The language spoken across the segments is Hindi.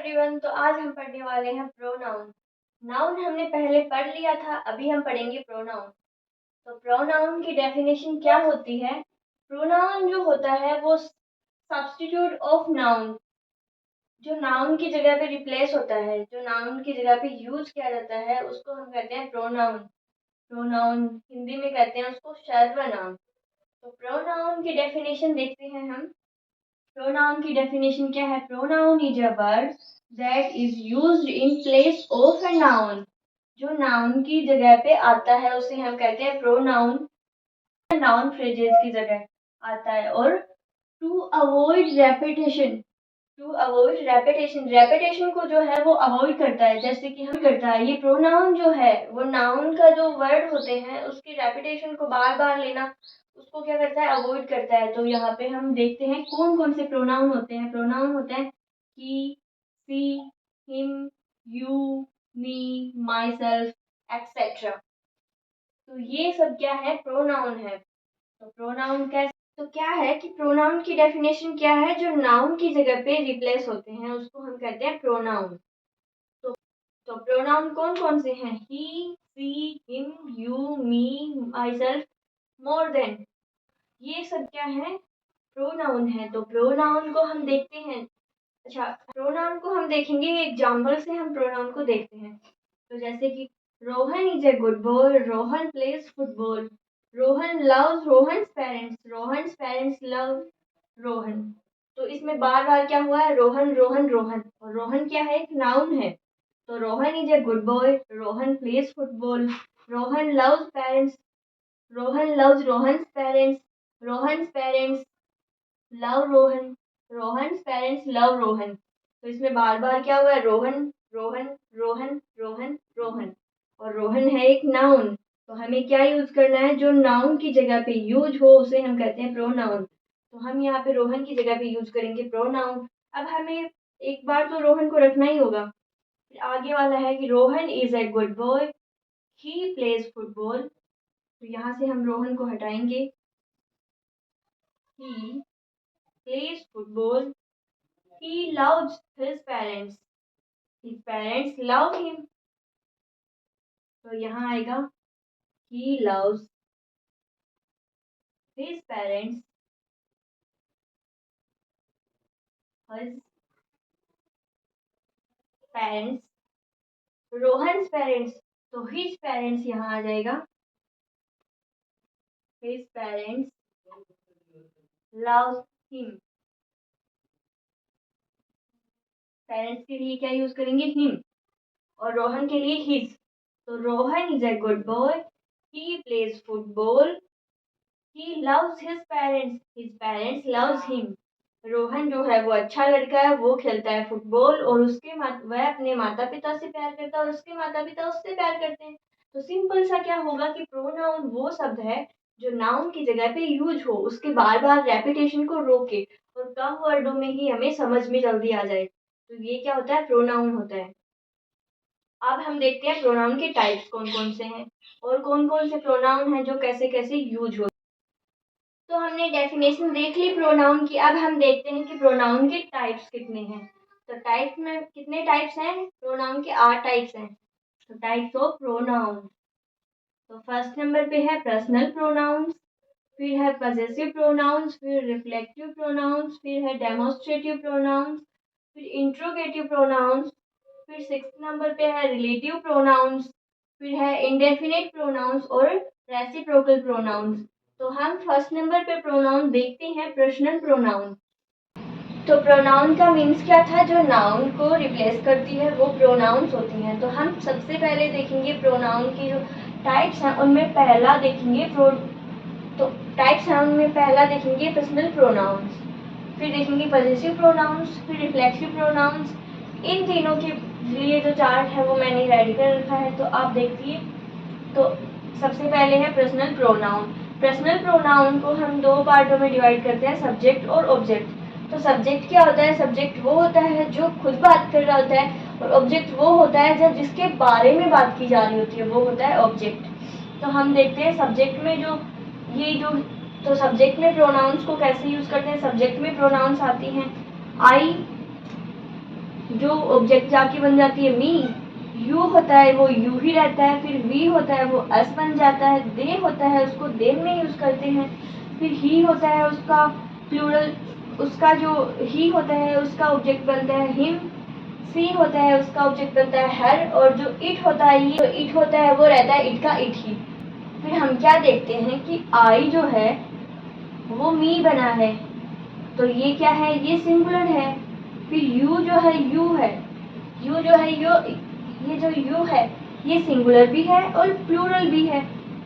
एवरीवन, तो आज हम पढ़ने वाले हैं प्रोनाउन। नाउन हमने पहले पढ़ लिया था, अभी हम पढ़ेंगे प्रोनाउन। तो प्रोनाउन की डेफिनेशन क्या होती है? प्रोनाउन जो होता है वो सब्स्टिट्यूट ऑफ नाउन, जो नाउन की जगह पे रिप्लेस होता है, जो नाउन की जगह पे यूज किया जाता है, उसको हम कहते हैं प्रोनाउन। प्रोनाउन हिंदी में कहते हैं उसको सर्वनाम। तो प्रोनाउन की डेफिनेशन देखते हैं हम। प्रोनाउन की डेफिनेशन क्या है? Pronoun is a word that is used in place of a noun. जो नाउन की जगह पे आता है उसे हम कहते हैं प्रोनाउन। नाउन फ्रेजेस की जगह आता है। और टू अवॉइड रेपिटेशन, रेपिटेशन को जो है वो अवॉइड करता है। जैसे कि हम करता है ये प्रोनाउन जो है वो नाउन का जो वर्ड होते हैं उसकी रेपिटेशन को बार बार लेना, उसको क्या करता है? अवॉइड करता है। तो यहाँ पे हम देखते हैं कौन कौन से प्रोनाउन होते हैं। प्रोनाउन होते हैं he, she, him, you, me, myself, etcetera. तो ये सब क्या है? प्रोनाउन है। तो प्रोनाउन कैसे, तो क्या है कि प्रोनाउन की डेफिनेशन क्या है? जो नाउन की जगह पे रिप्लेस होते हैं उसको हम कहते हैं प्रोनाउन। तो प्रोनाउन कौन कौन से हैं? He, she, him, you, me, myself, more than. ये सब क्या है? प्रोनाउन है। तो प्रोनाउन को हम देखते हैं। अच्छा, प्रोनाउन को हम देखेंगे एग्जाम्पल से, हम प्रोनाउन को देखते हैं। तो जैसे कि Rohan is a good boy, Rohan plays football, Rohan loves Rohan's parents, Rohan's parents love Rohan. तो इसमें बार बार क्या हुआ है? रोहन रोहन रोहन। और रोहन क्या है? एक नाउन है। तो Rohan is a good boy, Rohan plays football, Rohan loves parents, Rohan loves Rohan's parents, Rohan's parents love Rohan, Rohan's parents love Rohan. तो इसमें बार बार क्या हुआ है? रोहन रोहन रोहन रोहन रोहन। और रोहन है एक नाउन। तो हमें क्या यूज करना है? जो नाउन की जगह पे यूज हो उसे हम कहते हैं प्रोनाउन। तो हम यहाँ पे रोहन की जगह पे यूज करेंगे प्रोनाउन। अब हमें एक बार तो रोहन को रखना ही होगा। फिर आगे वाला है कि Rohan is a good boy, he plays football. तो यहाँ से हम रोहन को हटाएंगे। ही plays football. He loves his parents. His parents love him. तो यहाँ आएगा he loves his parents. His parents. Rohan's parents, तो his parents यहाँ आ जाएगा। His parents loves him. Parents के लिए क्या यूज करेंगे? him। और रोहन के लिए his। तो Rohan is a good boy, he plays football, he loves his parents loves him। Rohan जो है वो अच्छा लड़का है, वो खेलता है फुटबॉल और वह अपने माता पिता से प्यार करता है और उसके माता पिता उससे प्यार करते हैं। तो सिंपल सा क्या होगा कि प्रोनाउन वो शब्द है जो नाउन की जगह पे यूज हो, उसके बार बार रेपिटेशन को रोके और कम वर्डों में ही हमें समझ में जल्दी आ जाए। तो ये क्या होता है? प्रोनाउन होता है। अब हम देखते हैं प्रोनाउन के टाइप्स कौन कौन से हैं और कौन कौन से प्रोनाउन हैं जो कैसे कैसे यूज हो। तो हमने डेफिनेशन देख ली प्रोनाउन की। अब हम देखते हैं कि प्रोनाउन के टाइप्स कितने हैं। तो टाइप्स में कितने टाइप्स हैं? प्रोनाउन के 8 टाइप्स हैं। तो टाइप्स ऑफ प्रोनाउन, तो फर्स्ट नंबर पे है पर्सनल प्रोनाउंस, फिर है पजेसिव प्रोनाउंस, फिर रिफ्लेक्टिव प्रोनाउंस, फिर है डेमोस्ट्रेटिव प्रोनाउंस, फिर इंट्रोगेटिव प्रोनाउंस, फिर सिक्स्थ नंबर पे है रिलेटिव प्रोनाउंस, फिर है इंडेफिनिट प्रोनाउंस और रेसिप्रोकल प्रोनाउंस। तो हम फर्स्ट नंबर पे प्रोनाउन देखते हैं पर्सनल प्रोनाउन। तो प्रोनाउन का मीन्स क्या था? जो नाउन को रिप्लेस करती है वो प्रोनाउंस होती हैं। तो हम सबसे पहले देखेंगे प्रोनाउन की जो टाइप्स हैं उनमें पहला देखेंगे पहला देखेंगे पर्सनल प्रोनाउंस, फिर देखेंगे पजेसिव प्रोनाउंस, फिर रिफ्लेक्सिव प्रोनाउंस। इन तीनों के लिए जो चार्ट है वो मैंने रेडी कर रखा है, तो आप देखिए। तो सबसे पहले है पर्सनल प्रोनाउन। पर्सनल प्रोनाउन को हम दो पार्टों में डिवाइड करते हैं, सब्जेक्ट और ऑब्जेक्ट। तो सब्जेक्ट क्या होता है? सब्जेक्ट वो होता है जो खुद बात कर रहा होता है और ऑब्जेक्ट वो होता है जब जिसके बारे में बात की जा रही होती है, वो होता है ऑब्जेक्ट। तो हम देखते हैं सब्जेक्ट में तो सब्जेक्ट में प्रोनाउंस को कैसे यूज करते हैं। सब्जेक्ट में प्रोनाउंस आती हैं आई, जो ऑब्जेक्ट जाके बन जाती है मी, यू होता है वो यू ही रहता है, फिर वी होता है वो अस बन जाता है, दे होता है उसको देम में यूज करते हैं, फिर ही होता है उसका प्लूरल, उसका जो ही होता है उसका ऑब्जेक्ट बनता है हिम, सी होता है उसका ऑब्जेक्ट बनता है हर, और जो इट होता है ये इट होता है वो रहता है इट का इट ही। फिर हम क्या देखते हैं कि आई जो है वो मी बना है, तो ये क्या है, ये सिंगुलर है। फिर यू जो है यू है, यू जो है ये जो यू है ये सिंगुलर भी है और प्लूरल भी है।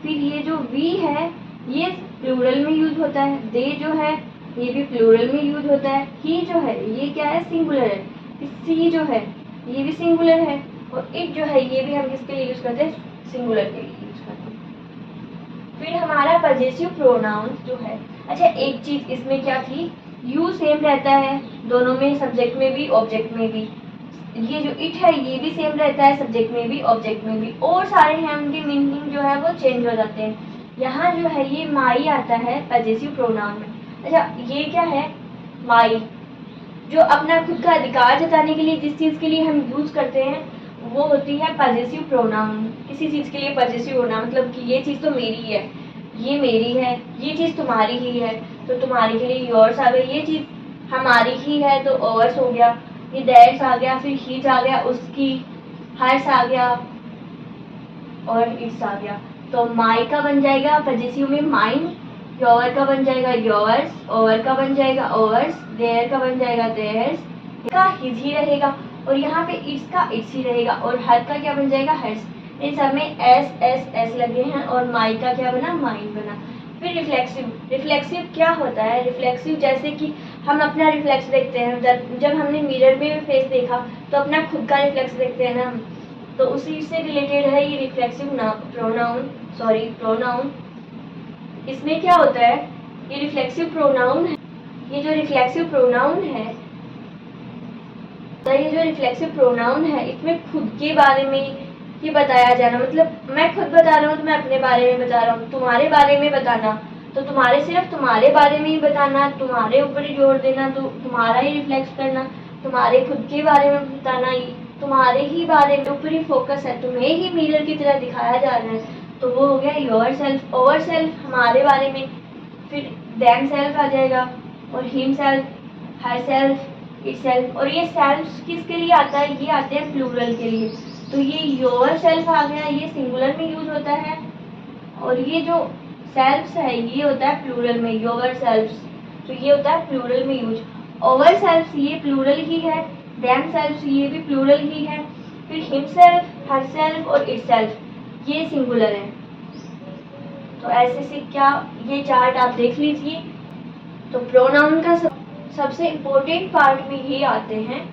फिर ये जो वी है ये प्लूरल में यूज होता है, दे जो है ये भी प्लूरल में यूज होता है, ही जो है ये क्या है, सिंगुलर है। फिर सी जो है ये भी सिंगुलर है, और इट जो है ये भी हम किसके लिए यूज करते हैं, सिंगुलर के लिए यूज करते हैं। फिर हमारा पजेसिव प्रोनाउंस जो है, अच्छा एक चीज इसमें क्या थी, यू सेम रहता है दोनों में, सब्जेक्ट में भी ऑब्जेक्ट में भी। ये जो इट है ये भी सेम रहता है सब्जेक्ट में भी ऑब्जेक्ट में भी, और सारे हैं उनके मीनिंग जो है वो चेंज हो जाते हैं। यहाँ जो है ये माई आता है पजेसिव प्रोनाउन में। अच्छा ये क्या है, माई जो अपना खुद का अधिकार जताने के लिए जिस चीज़ के लिए हम यूज करते हैं वो होती है पजेसिव प्रोनाउन। किसी चीज़ के लिए पजेसिव प्रोनाउन मतलब कि ये चीज़ तो मेरी है, ये मेरी है, ये चीज़ तुम्हारी ही है तो तुम्हारी के लिए योर्स आ गई, ये चीज़ हमारी ही है तो ओवर्स हो गया, ये दैट्स आ गया, फिर हीज आ गया, उसकी, हर्स आ गया और इट्स आ गया। तो माई का बन जाएगा पजेसिव में माइन, योर का बन जाएगा योर्स, ओवर का बन जाएगा ओवर्स, देयर का बन जाएगा देयर्स, का हिज ही रहेगा, और यहाँ पे इट्स का इट्स ही रहेगा, और हर का क्या बन जाएगा हर्स। इन सब में एस एस एस लगे हैं और माई का क्या बना, माइन बना। फिर रिफ्लेक्सिव, रिफ्लेक्सिव क्या होता है, रिफ्लेक्सिव जैसे कि हम अपना रिफ्लेक्स देखते हैं, जब हमने मिरर में फेस देखा तो अपना खुद का रिफ्लेक्स देखते हैं ना हम, तो उसी से रिलेटेड है ये रिफ्लेक्सिव प्रोनाउन। इसमें क्या होता है, ये रिफ्लेक्सिव प्रोनाउन है, ये जो रिफ्लेक्सिव प्रोनाउन है, तो ये जो रिफ्लेक्सिव प्रोनाउन है इसमें खुद के बारे में ये बताया जाना, मतलब मैं खुद बता रहा हूँ तो मैं अपने बारे में बता रहा हूँ, तुम्हारे बारे में बताना तो तुम्हारे सिर्फ तुम्हारे बारे में ही बताना, तुम्हारे ऊपर ही जोर देना, तो तुम्हारा ही रिफ्लेक्ट करना, तुम्हारे खुद के बारे में बताना, तुम्हारे ही बारे में ऊपर ही फोकस है, तुम्हें ही मिरर की तरह दिखाया जा रहा है, तो वो हो गया योर सेल्फ। ओवर सेल्फ हमारे बारे में, फिर देम सेल्फ आ जाएगा, और him self, her self, it self, और ये सेल्फ किसके लिए आता है, ये आते हैं प्लूरल के लिए। तो ये योर सेल्फ आ गया, ये सिंगुलर में यूज होता है, और ये जो सेल्फ्स है ये होता है प्लूरल में, योर सेल्फ्स, तो ये होता है प्लूरल में यूज। ओवर सेल्फ्स ये प्लूरल ही है, देम सेल्फ्स ये भी प्लूरल ही है, फिर हिम सेल्फ, हर सेल्फ और इट सेल्फ ये सिंगुलर है। तो ऐसे से क्या ये चार्ट आप देख लीजिए। तो प्रोनाउन का सबसे इम्पोर्टेंट पार्ट में ये आते हैं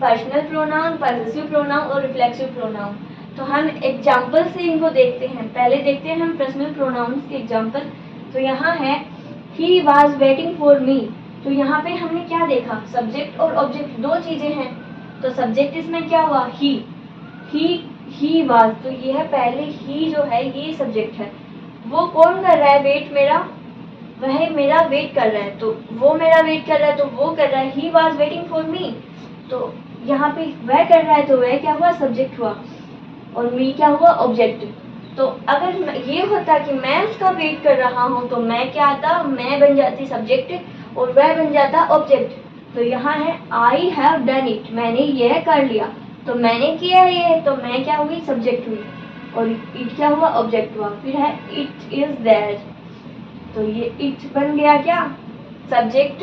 पर्सनल प्रोनाउन, पजेसिव प्रोनाउन और रिफ्लेक्सिव प्रोनाउन। तो हम एग्जाम्पल से इनको देखते हैं। पहले देखते हैं हम पर्सनल प्रोनाउंस के एग्जाम्पल। तो यहाँ है he was waiting for me. तो यहाँ पे हमने क्या देखा, सब्जेक्ट और ऑब्जेक्ट दो चीजें हैं। तो सब्जेक्ट इसमें क्या हुआ, ही वाज, तो ये है पहले ही जो है ये सब्जेक्ट है। वो कौन कर रहा है वेट, मेरा, वह मेरा वेट कर रहा है, तो वो मेरा वेट कर रहा है, तो वो कर रहा है, he was waiting for me. तो यहाँ पे वह कर रहा है तो वह क्या हुआ, सब्जेक्ट हुआ, और मी क्या हुआ, ऑब्जेक्ट। तो अगर ये होता कि मैं उसका वेट कर रहा हूँ तो मैं क्या आता, मैं बन जाती सब्जेक्ट और वह बन जाता ऑब्जेक्ट। तो यहाँ है आई हैव डन इट, मैंने यह कर लिया, तो मैंने किया ये, तो मैं क्या हुई, सब्जेक्ट हुई, और इट क्या हुआ, ऑब्जेक्ट हुआ। फिर है इट इज देयर, तो ये इट बन गया क्या, सब्जेक्ट,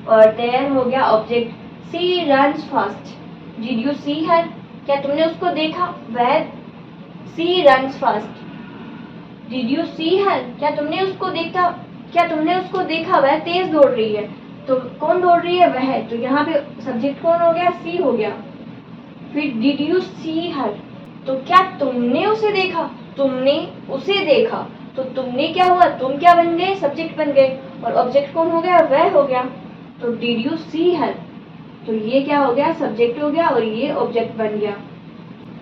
और देयर हो गया object. She runs fast, did you see her, क्या तुमने उसको देखा, वह, she runs fast, did you see her, क्या तुमने उसको देखा, क्या तुमने उसको देखा, वह तेज दौड़ रही है, तो कौन दौड़ रही है, वह, तो यहाँ पे सब्जेक्ट कौन हो गया, सी हो गया। फिर डिड यू सी हर, तो क्या तुमने उसे देखा, तुमने उसे देखा, तो तुमने क्या हुआ, तुम क्या बन गए, सब्जेक्ट बन गए, और ऑब्जेक्ट कौन हो गया, वह हो गया। तो डिड यू सी हर, तो ये क्या हो गया, सब्जेक्ट हो गया और ये ऑब्जेक्ट बन गया।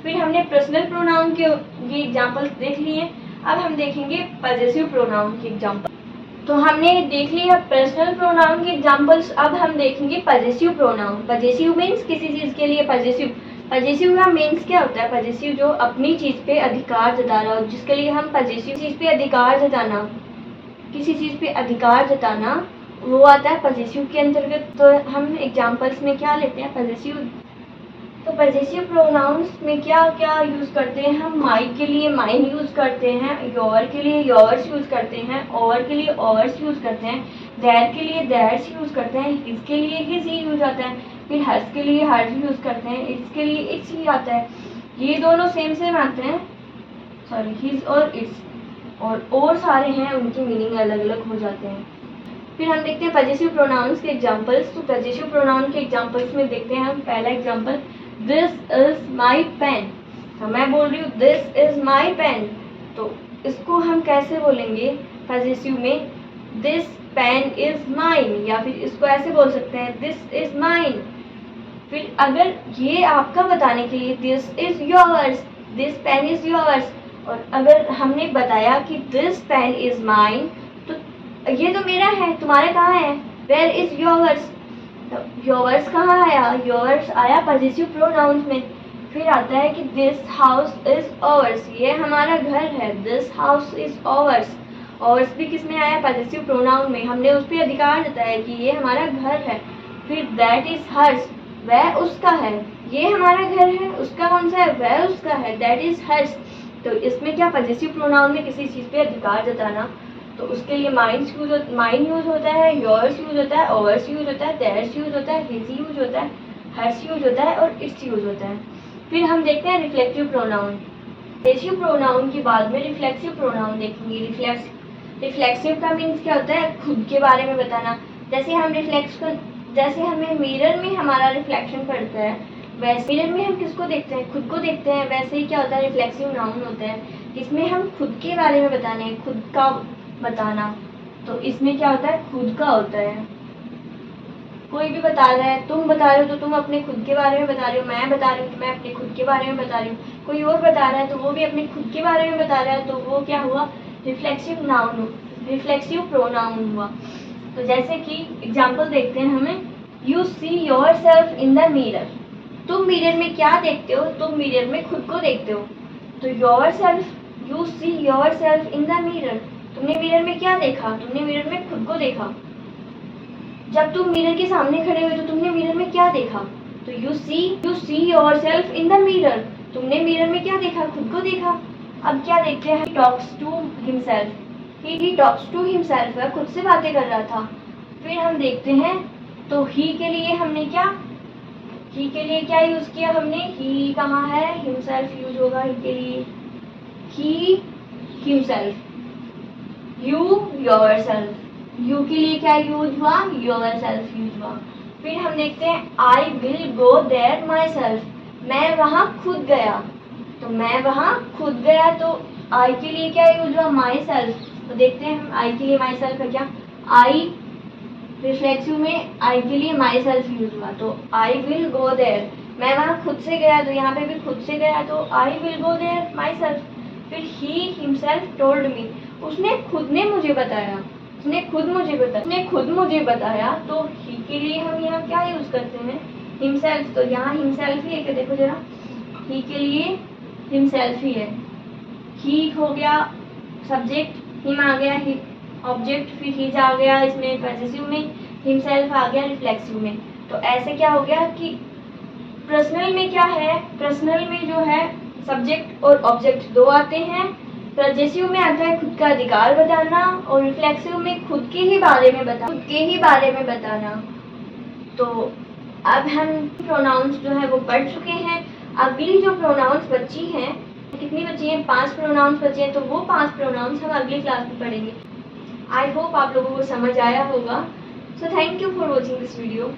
फिर हमने पर्सनल प्रोनाउन के ये एग्जांपल्स देख लिए। अब हम देखेंगे पजेसिव प्रोनाउन के एग्जांपल। तो हमने देख लिया पर्सनल प्रोनाउन के एग्जांपल्स। अब हम देखेंगे पजेसिव प्रोनाउन। पजेसिव मीन्स किसी चीज़ के लिए पजेसिव। पजेसिव का मीन्स क्या होता है? पजेसिव जो अपनी चीज़ पे अधिकार जता रहा हो, जिसके लिए हम पजेसिव चीज़ पे अधिकार जताना, किसी चीज़ पे अधिकार जताना, वो आता है पजेसिव के अंतर्गत। तो हम एग्जांपल्स में क्या लेते हैं? पजेसिव। तो पजेसिव प्रोनाउंस में क्या क्या यूज़ करते हैं हम? माई के लिए माइन यूज़ करते हैं, योर के लिए योर्स यूज़ करते हैं, ओवर के लिए ओवर्स यूज़ करते हैं, देयर के लिए देयर्स यूज़ करते हैं, इसके लिए हिज ही यूज़ आता है, फिर हर्स के लिए हर्स यूज़ करते हैं, इसके लिए इट्स ही आता है। ये दोनों सेम आते हैं, सॉरी हिज और इट्स, और सारे हैं उनकी मीनिंग अलग अलग हो जाते हैं। फिर हम देखते हैं पजेसिव प्रोनाउंस के एग्जांपल्स। तो पजेसिव प्रोनाउन के एग्जांपल्स में देखते हैं हम पहला example, this is my pen. तो मैं बोल रही हूँ दिस इज माई पेन, तो इसको हम कैसे बोलेंगे पजेसिव में? दिस पेन इज माइन, या फिर इसको ऐसे बोल सकते हैं दिस इज माइन। फिर अगर ये आपका बताने के लिए this is yours, this pen is yours, और अगर हमने बताया कि दिस पेन इज माइन, तो ये तो मेरा है, तुम्हारा कहाँ है? Where is yours? योर्स कहाँ आया? योर्स आया पजेसिव प्रोनाउंस में। फिर आता है कि दिस हाउस इज ओवर्स, ये हमारा घर है, this house is overs. Overs भी किस में आया? पजेसिव प्रोनाउन में। हमने उस पर अधिकार जताया कि ये हमारा घर है। फिर दैट इज हर्स, वह उसका है, ये हमारा घर है, उसका कौन सा है? वह उसका है, दैट इज हर्स। तो इसमें क्या? पजेसिव प्रोनाउन में किसी चीज़ पे अधिकार जताना, तो उसके लिए माइन यूज होता है, योर्स यूज होता है, ओवर्स यूज होता है, देयर्स यूज होता है, हिज यूज होता है, हर्स यूज होता है और इट्स यूज होता है। फिर हम देखते हैं रिफ्लेक्टिव प्रोनाउन। पजेसिव प्रोनाउन के बाद में रिफ्लेक्सिव प्रोनाउन देखेंगे। रिफ्लेक्सिव का मीन्स क्या होता है? खुद के बारे में बताना। जैसे हमें मिरर में हमारा रिफ्लेक्शन पड़ता है, वैसे मिरर में हम किसको देखते हैं? खुद को देखते हैं। वैसे ही क्या होता है? रिफ्लेक्सिव नाउन होता है, इसमें हम खुद के बारे में बताने, खुद का बताना। तो इसमें क्या होता है? खुद का होता है। कोई भी बता रहा है, तुम बता रहे हो तो तुम अपने खुद के बारे में बता रहे हो, मैं बता रही हूँ तो मैं अपने खुद के बारे में बता रही हूँ, कोई और बता रहा है तो वो भी अपने खुद के बारे में बता रहा है, तो वो क्या हुआ? रिफ्लेक्सिव नाउन, रिफ्लेक्सिव प्रोनाउन हुआ। तो जैसे कि एग्जाम्पल देखते हैं हमें, you see your self in the mirror. तुम मिरर में क्या देखते हो? तुम मिरर में खुद को देखते हो। तो your self, you see your self in the mirror, तुमने मिरर में क्या देखा? तुमने मिरर में खुद को देखा। जब तुम मिरर के सामने खड़े हुए तो तुमने मिरर में क्या देखा? तो you see your self in the mirror, तुमने मिरर में क्या देखा? खुद को देखा। अब क्या देखते हैं? He talks to himself, he talks to himself, वह खुद से बातें कर रहा था। फिर हम देखते हैं, तो ही के लिए हमने क्या, ही के लिए क्या यूज किया हमने? ही कहाँ है? हिमसेल्फ यूज होगा ही के लिए, he himself, you yourself, you के लिए क्या यूज हुआ? योरसेल्फ यूज हुआ। फिर हम देखते हैं, I will go there myself, मैं वहाँ खुद गया। तो मैं वहाँ खुद गया, तो आई के लिए क्या यूज हुआ? My self. तो देखते हैं हम आई के लिए माई सेल्फ है क्या? आई रिफ्लेक्सिव में आई के लिए माई सेल्फ यूज हुआ, तो आई विल गो देयर, मैं वहाँ खुद से गया, तो यहाँ पे भी खुद से गया, तो I will go there myself. फिर ही हिमसेल्फ टोल्ड मी, उसने खुद ने मुझे बताया, उसने खुद मुझे बताया, तो ही के लिए हम यहाँ क्या यूज करते हैं? हिमसेल्फ। तो यहाँ हिमसेल्फ ही है क्या? देखो जरा, ही के लिए हिमसेल्फ ही है। ही हो गया सब्जेक्ट, हिम आ गया ऑब्जेक्ट, फिर हिज आ गया इसमें पॉसेसिव में, हिमसेल्फ आ गया रिफ्लेक्सिव में। तो ऐसे क्या हो गया कि पर्सनल में क्या है? पर्सनल में जो है सब्जेक्ट और ऑब्जेक्ट दो आते हैं। पॉसेसिव में आता है खुद का अधिकार बताना, और रिफ्लेक्सिव में खुद के ही बारे में बताना। तो अब हम प्रोनाउंस जो है वो पढ़ चुके हैं। अगली जो प्रोनाउंस बची हैं, कितनी बची हैं? 5 प्रोनाउंस बचे हैं, तो वो 5 प्रोनाउंस हम अगली क्लास में पढ़ेंगे। आई होप आप लोगों को समझ आया होगा। So thank you for watching this video.